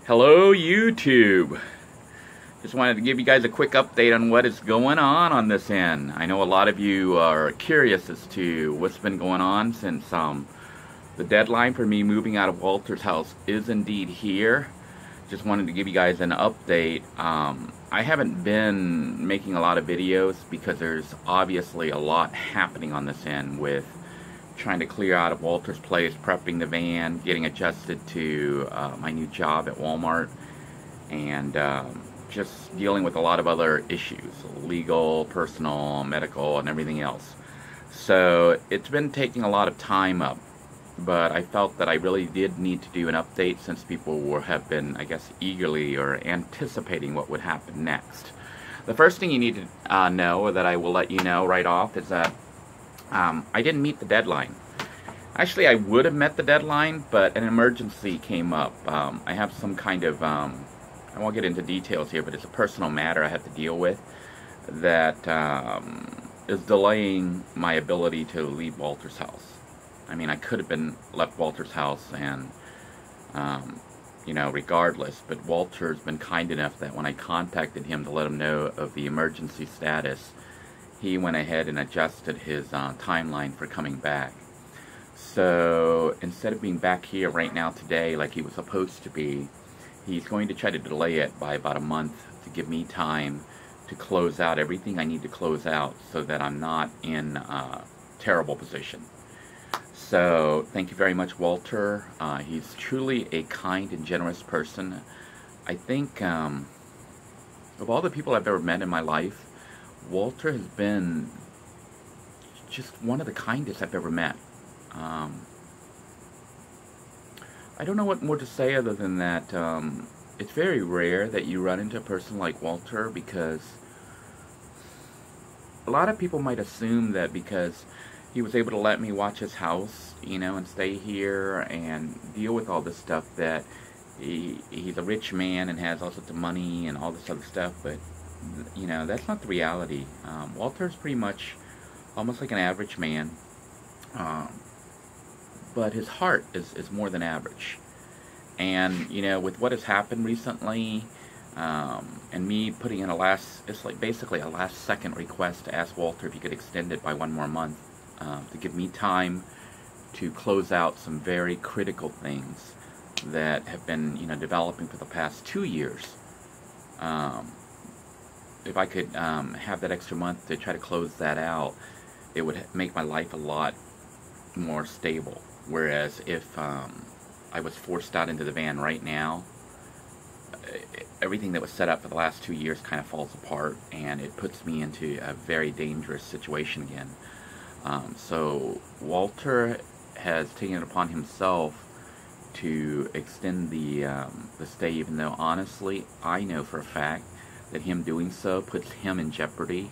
Hello YouTube. Just wanted to give you guys a quick update on what is going on this end. I know a lot of you are curious as to what's been going on since the deadline for me moving out of Walter's house is indeed here. Just wanted to give you guys an update. I haven't been making a lot of videos because there's obviously a lot happening on this end with trying to clear out of Walter's place, prepping the van, getting adjusted to my new job at Walmart, and just dealing with a lot of other issues, legal, personal, medical, and everything else. So it's been taking a lot of time up, but I felt that I really did need to do an update since people have been, I guess, eagerly or anticipating what would happen next. The first thing you need to know, or that I will let you know right off, is that I didn't meet the deadline. Actually, I would have met the deadline, but an emergency came up. I have some kind of, I won't get into details here, but it's a personal matter I have to deal with that is delaying my ability to leave Walter's house. I mean, I could have been left Walter's house and, you know, regardless, but Walter's been kind enough that when I contacted him to let him know of the emergency status, he went ahead and adjusted his timeline for coming back. So instead of being back here right now today like he was supposed to be, he's going to try to delay it by about a month to give me time to close out everything I need to close out so that I'm not in a terrible position. So thank you very much, Walter. He's truly a kind and generous person. I think of all the people I've ever met in my life, Walter has been just one of the kindest I've ever met. I don't know what more to say other than that it's very rare that you run into a person like Walter, because a lot of people might assume that because he was able to let me watch his house, you know, and stay here and deal with all this stuff, that he's a rich man and has all sorts of money and all this other stuff, but you know, that's not the reality. Walter's pretty much almost like an average man, but his heart is more than average. And you know, with what has happened recently, and me putting in it's like basically a last second request to ask Walter if he could extend it by one more month, to give me time to close out some very critical things that have been, you know, developing for the past 2 years. If I could have that extra month to try to close that out, it would make my life a lot more stable. Whereas if I was forced out into the van right now, everything that was set up for the last 2 years kind of falls apart, and it puts me into a very dangerous situation again. So Walter has taken it upon himself to extend the stay, even though honestly I know for a fact that him doing so puts him in jeopardy,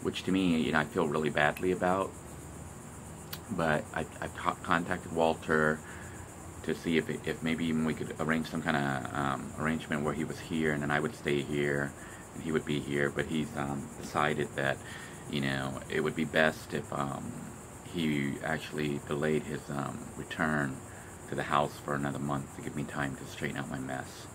which to me, you know, I feel really badly about. But I've contacted Walter to see if maybe even we could arrange some kind of arrangement where he was here and then I would stay here and he would be here. But he's decided that, you know, it would be best if he actually delayed his return to the house for another month to give me time to straighten out my mess.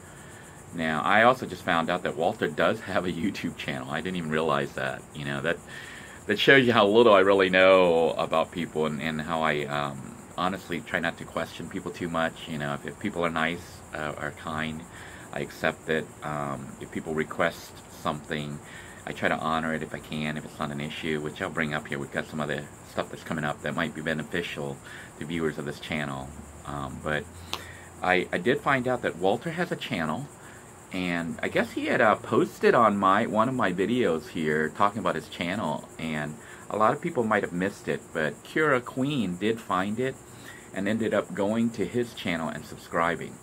Now, I also just found out that Walter does have a YouTube channel. I didn't even realize that. You know, that shows you how little I really know about people, and how I honestly try not to question people too much. You know, if people are nice, are kind, I accept it. If people request something, I try to honor it if I can, if it's not an issue, which I'll bring up here. We've got some other stuff that's coming up that might be beneficial to viewers of this channel. But I did find out that Walter has a channel. And I guess he had posted on one of my videos here talking about his channel, and a lot of people might have missed it, but Kira Queen did find it and ended up going to his channel and subscribing.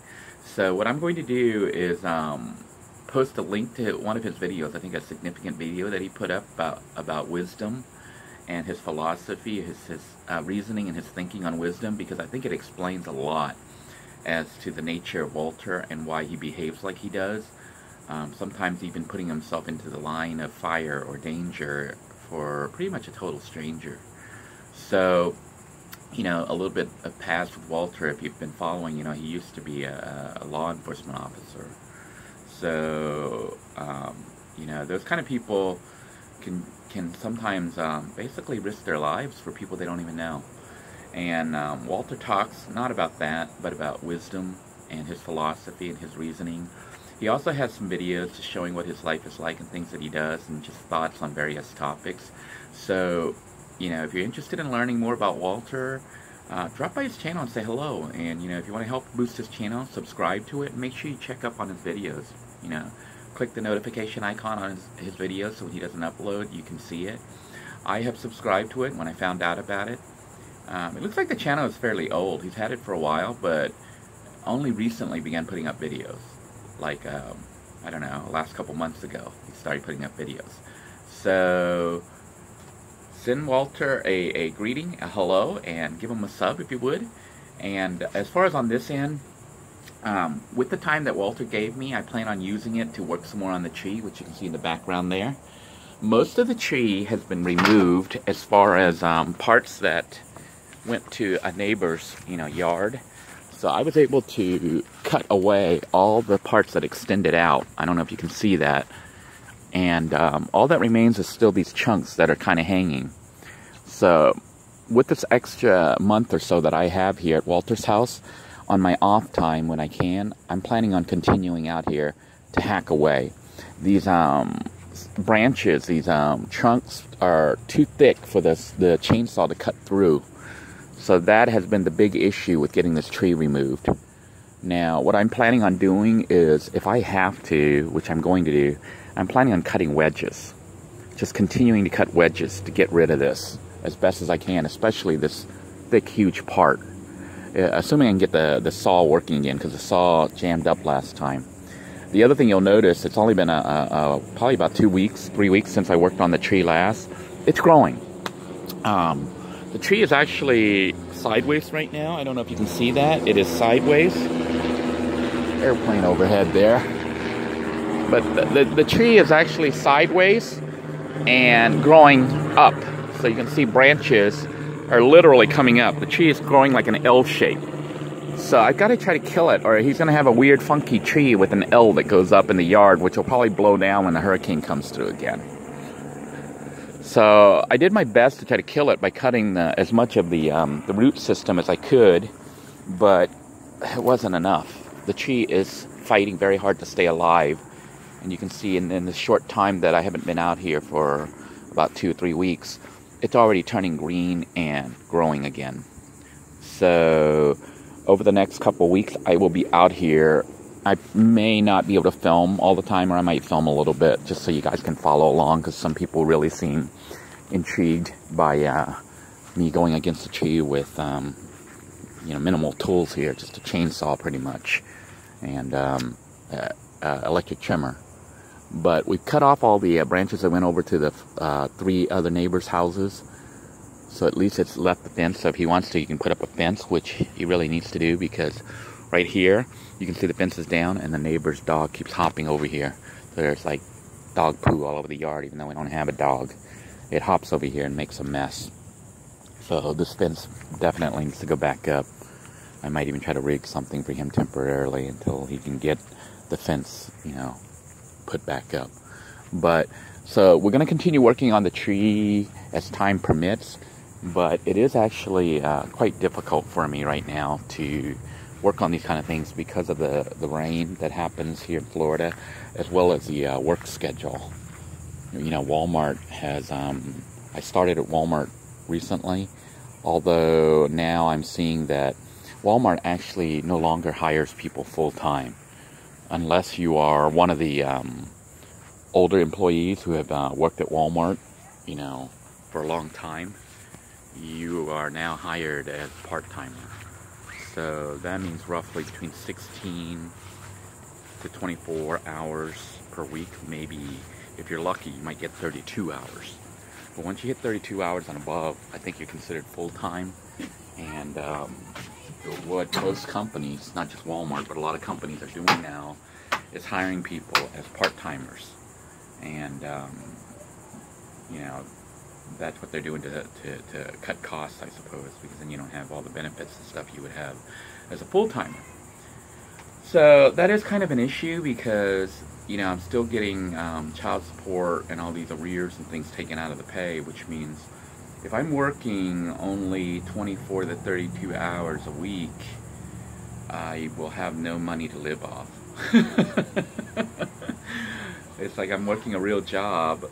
So what I'm going to do is post a link to one of his videos, I think a significant video that he put up about wisdom and his philosophy, his reasoning and his thinking on wisdom, because I think it explains a lot as to the nature of Walter and why he behaves like he does, sometimes even putting himself into the line of fire or danger for pretty much a total stranger. So you know, a little bit of past with Walter. If you've been following, you know, he used to be a law enforcement officer. So, you know, those kind of people can sometimes basically risk their lives for people they don't even know. And Walter talks not about that, but about wisdom and his philosophy and his reasoning. He also has some videos showing what his life is like and things that he does and just thoughts on various topics. So, you know, if you're interested in learning more about Walter, drop by his channel and say hello. And, you know, if you want to help boost his channel, subscribe to it and make sure you check up on his videos. You know, click the notification icon on his videos so when he doesn't upload, you can see it. I have subscribed to it when I found out about it. It looks like the channel is fairly old. He's had it for a while, but only recently began putting up videos. Like, I don't know, last couple months ago, he started putting up videos. So, send Walter a greeting, a hello, and give him a sub if you would. And as far as on this end, with the time that Walter gave me, I plan on using it to work some more on the tree, which you can see in the background there. Most of the tree has been removed as far as parts that went to a neighbor's, you know, yard. So I was able to cut away all the parts that extended out. I don't know if you can see that. And all that remains is still these chunks that are kind of hanging. So with this extra month or so that I have here at Walter's house, on my off time when I can, I'm planning on continuing out here to hack away. These branches, these trunks are too thick for the chainsaw to cut through. So that has been the big issue with getting this tree removed. Now, what I'm planning on doing is, if I have to, which I'm going to do, I'm planning on cutting wedges. Just continuing to cut wedges to get rid of this as best as I can, especially this thick, huge part. Assuming I can get the saw working again, because the saw jammed up last time. The other thing you'll notice, it's only been probably about 2 weeks, 3 weeks since I worked on the tree last. It's growing. The tree is actually sideways right now. I don't know if you can see that. It is sideways. Airplane overhead there. But the tree is actually sideways and growing up. So you can see branches are literally coming up. The tree is growing like an L shape. So I've got to try to kill it, or he's going to have a weird funky tree with an L that goes up in the yard, which will probably blow down when the hurricane comes through again. So I did my best to try to kill it by cutting as much of the root system as I could, but it wasn't enough. The tree is fighting very hard to stay alive, and you can see in the short time that I haven't been out here for about 2 or 3 weeks, it's already turning green and growing again. So over the next couple of weeks, I will be out here. I may not be able to film all the time, or I might film a little bit just so you guys can follow along, because some people really seem intrigued by me going against the tree with you know, minimal tools here, just a chainsaw pretty much, and electric trimmer. But we've cut off all the branches that went over to the 3 other neighbors' houses. So at least it's left the fence. So if he wants to, he can put up a fence, which he really needs to do, because right here, you can see the fence is down, and the neighbor's dog keeps hopping over here. So there's like dog poo all over the yard, even though we don't have a dog. It hops over here and makes a mess. So this fence definitely needs to go back up. I might even try to rig something for him temporarily until he can get the fence, you know, put back up. But so we're going to continue working on the tree as time permits, but it is actually quite difficult for me right now to work on these kind of things because of the rain that happens here in Florida, as well as the work schedule. You know, Walmart has, I started at Walmart recently, although now I'm seeing that Walmart actually no longer hires people full-time. Unless you are one of the older employees who have worked at Walmart, you know, for a long time, you are now hired as part-timer. So that means roughly between 16 to 24 hours per week. Maybe if you're lucky, you might get 32 hours. But once you hit 32 hours and above, I think you're considered full-time. And what most companies, not just Walmart, but a lot of companies are doing now is hiring people as part-timers. And, you know, That's what they're doing to cut costs, I suppose, because then you don't have all the benefits and stuff you would have as a full-timer. So that is kind of an issue because, you know, I'm still getting child support and all these arrears and things taken out of the pay, which means if I'm working only 24 to 32 hours a week, I will have no money to live off. It's like I'm working a real job,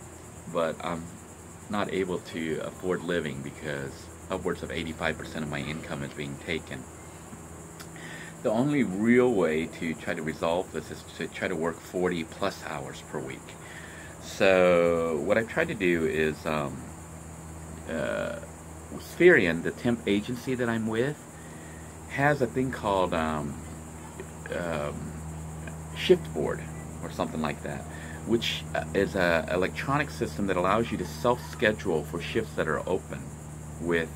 but I'm not able to afford living because upwards of 85% of my income is being taken. The only real way to try to resolve this is to try to work 40 plus hours per week. So what I've tried to do is Spherian, the temp agency that I'm with, has a thing called shift board or something like that, which is an electronic system that allows you to self-schedule for shifts that are open with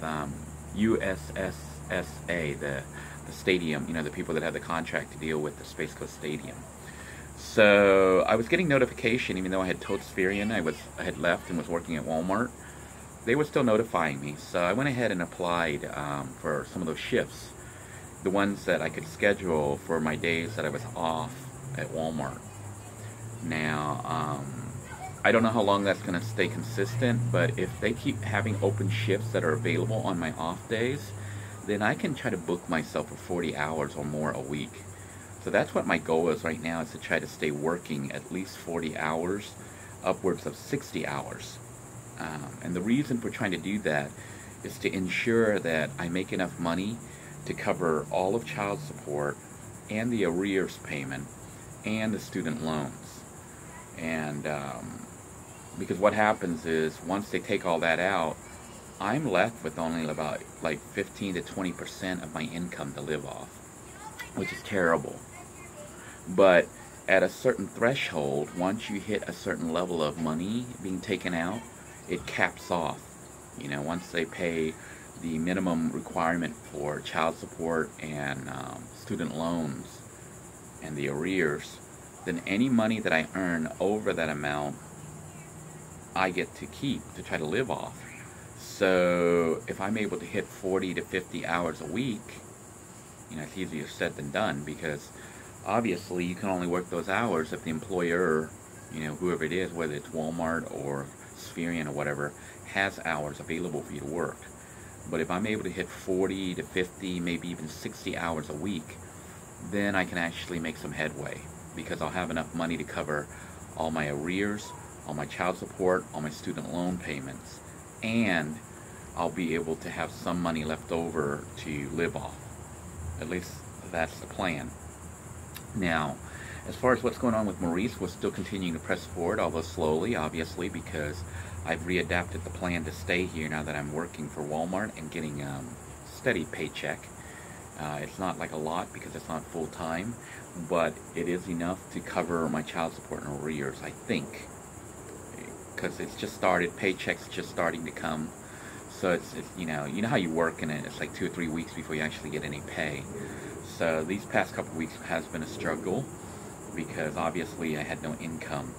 USSSA, the stadium, you know, the people that have the contract to deal with the Space Coast Stadium. So I was getting notification, even though I had told Spherian I had left and was working at Walmart, they were still notifying me. So I went ahead and applied for some of those shifts, the ones that I could schedule for my days that I was off at Walmart. Now, I don't know how long that's going to stay consistent, but if they keep having open shifts that are available on my off days, then I can try to book myself for 40 hours or more a week. So that's what my goal is right now, is to try to stay working at least 40 hours, upwards of 60 hours. And the reason for trying to do that is to ensure that I make enough money to cover all of child support and the arrears payment and the student loans. And because what happens is once they take all that out, I'm left with only about like 15 to 20% of my income to live off, which is terrible. But at a certain threshold, once you hit a certain level of money being taken out, it caps off. You know, once they pay the minimum requirement for child support and student loans and the arrears, then any money that I earn over that amount, I get to keep to try to live off. So if I'm able to hit 40 to 50 hours a week, you know, it's easier said than done, because obviously you can only work those hours if the employer, you know, whoever it is, whether it's Walmart or Spherian or whatever, has hours available for you to work. But if I'm able to hit 40 to 50, maybe even 60 hours a week, then I can actually make some headway, because I'll have enough money to cover all my arrears, all my child support, all my student loan payments, and I'll be able to have some money left over to live off. At least that's the plan. Now, as far as what's going on with Maurice, we're still continuing to press forward, although slowly, obviously, because I've readapted the plan to stay here now that I'm working for Walmart and getting a steady paycheck. It's not like a lot because it's not full-time, but it is enough to cover my child support and arrears, I think. Because it's just started, paychecks just starting to come. So it's you know how you work in it, it's like 2 or 3 weeks before you actually get any pay. So these past couple weeks has been a struggle, because obviously I had no income.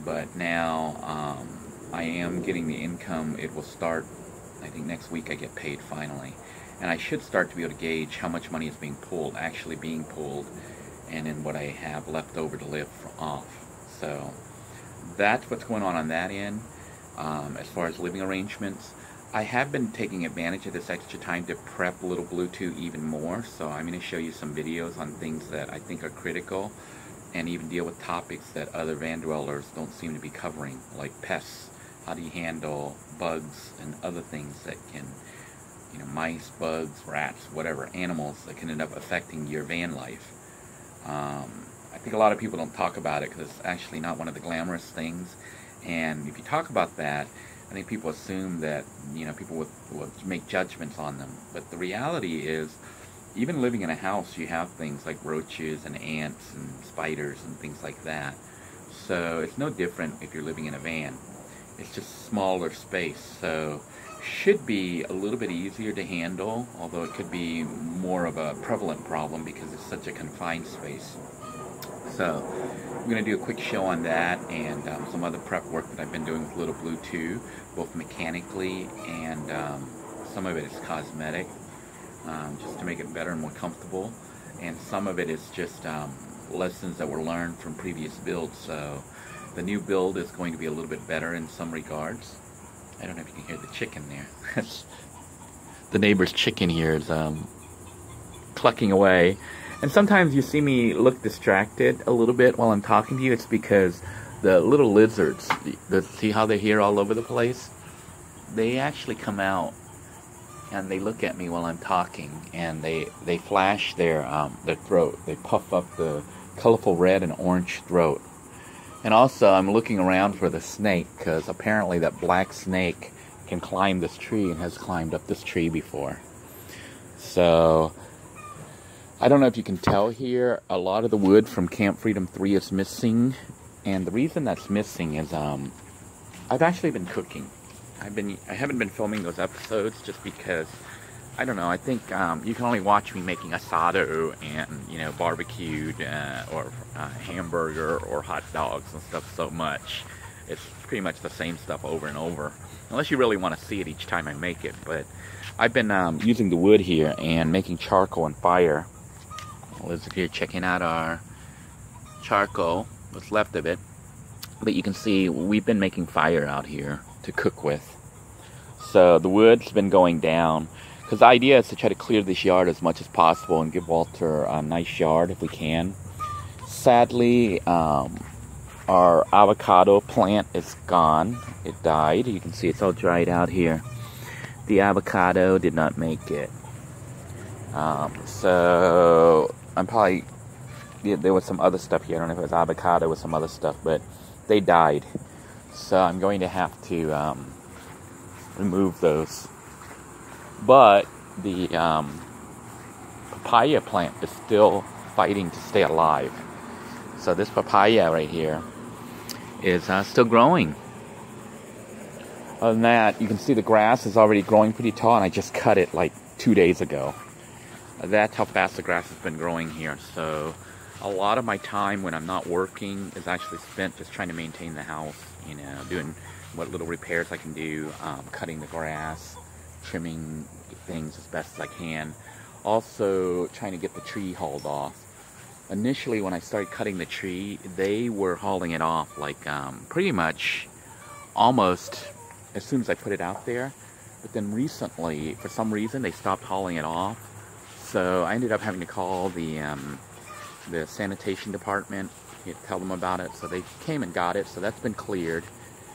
But now I am getting the income. It will start, I think next week I get paid finally. And I should start to be able to gauge how much money is being pulled, actually being pulled, and then what I have left over to live off. So that's what's going on that end. As far as living arrangements, I have been taking advantage of this extra time to prep Little Blue 2 even more. So I'm going to show you some videos on things that I think are critical, and even deal with topics that other van dwellers don't seem to be covering, like pests. How do you handle bugs and other things that can, you know, mice, bugs, rats, whatever, animals that can end up affecting your van life. I think a lot of people don't talk about it because it's actually not one of the glamorous things. And if you talk about that, I think people assume that, you know, people will make judgments on them. But the reality is, even living in a house, you have things like roaches and ants and spiders and things like that. So it's no different if you're living in a van. It's just smaller space. So should be a little bit easier to handle, although it could be more of a prevalent problem because it's such a confined space. So I'm going to do a quick show on that and some other prep work that I've been doing with Little Blue 2, both mechanically and some of it is cosmetic, just to make it better and more comfortable. And some of it is just lessons that were learned from previous builds. So the new build is going to be a little bit better in some regards. I don't know if you can hear the chicken there. The neighbor's chicken here is clucking away. And sometimes you see me look distracted a little bit while I'm talking to you. It's because the little lizards, see how they're here all over the place? They actually come out and they look at me while I'm talking, and they flash their throat. They puff up the colorful red and orange throat. And also I'm looking around for the snake, because apparently that black snake can climb this tree and has climbed up this tree before. So I don't know if you can tell here, a lot of the wood from Camp Freedom 3 is missing. And the reason that's missing is I've actually been cooking. I haven't been filming those episodes just because, I don't know, I think you can only watch me making asado and, you know, barbecued or hamburger or hot dogs and stuff so much. It's pretty much the same stuff over and over, unless you really want to see it each time I make it. But I've been using the wood here and making charcoal and fire. Liz here checking out our charcoal, what's left of it. But you can see we've been making fire out here to cook with. So the wood's been going down, because the idea is to try to clear this yard as much as possible and give Walter a nice yard if we can. Sadly, our avocado plant is gone. It died. You can see it's all dried out here. The avocado did not make it. So I'm probably, there was some other stuff here. I don't know if it was avocado or some other stuff, but they died. So I'm going to have to remove those. But the papaya plant is still fighting to stay alive. So this papaya right here is still growing. Other than that, you can see the grass is already growing pretty tall, and I just cut it like 2 days ago. That's how fast the grass has been growing here. So a lot of my time when I'm not working is actually spent just trying to maintain the house, you know, doing what little repairs I can do, cutting the grass, trimming things as best as I can. Also trying to get the tree hauled off. Initially when I started cutting the tree, they were hauling it off like pretty much almost as soon as I put it out there. But then recently, for some reason, they stopped hauling it off. So I ended up having to call the sanitation department, tell them about it. So they came and got it, so that's been cleared.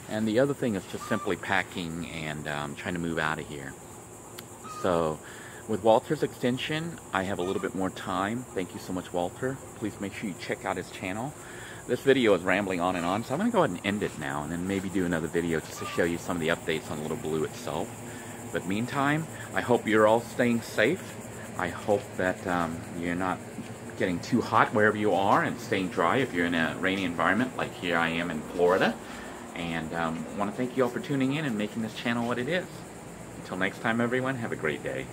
And the other thing is just simply packing and trying to move out of here. So with Walter's extension, I have a little bit more time. Thank you so much, Walter. Please make sure you check out his channel. This video is rambling on, so I'm going to go ahead and end it now, and then maybe do another video just to show you some of the updates on Little Blue itself. But meantime, I hope you're all staying safe. I hope that you're not getting too hot wherever you are, and staying dry if you're in a rainy environment like here I am in Florida. And I want to thank you all for tuning in and making this channel what it is. Until next time, everyone, have a great day.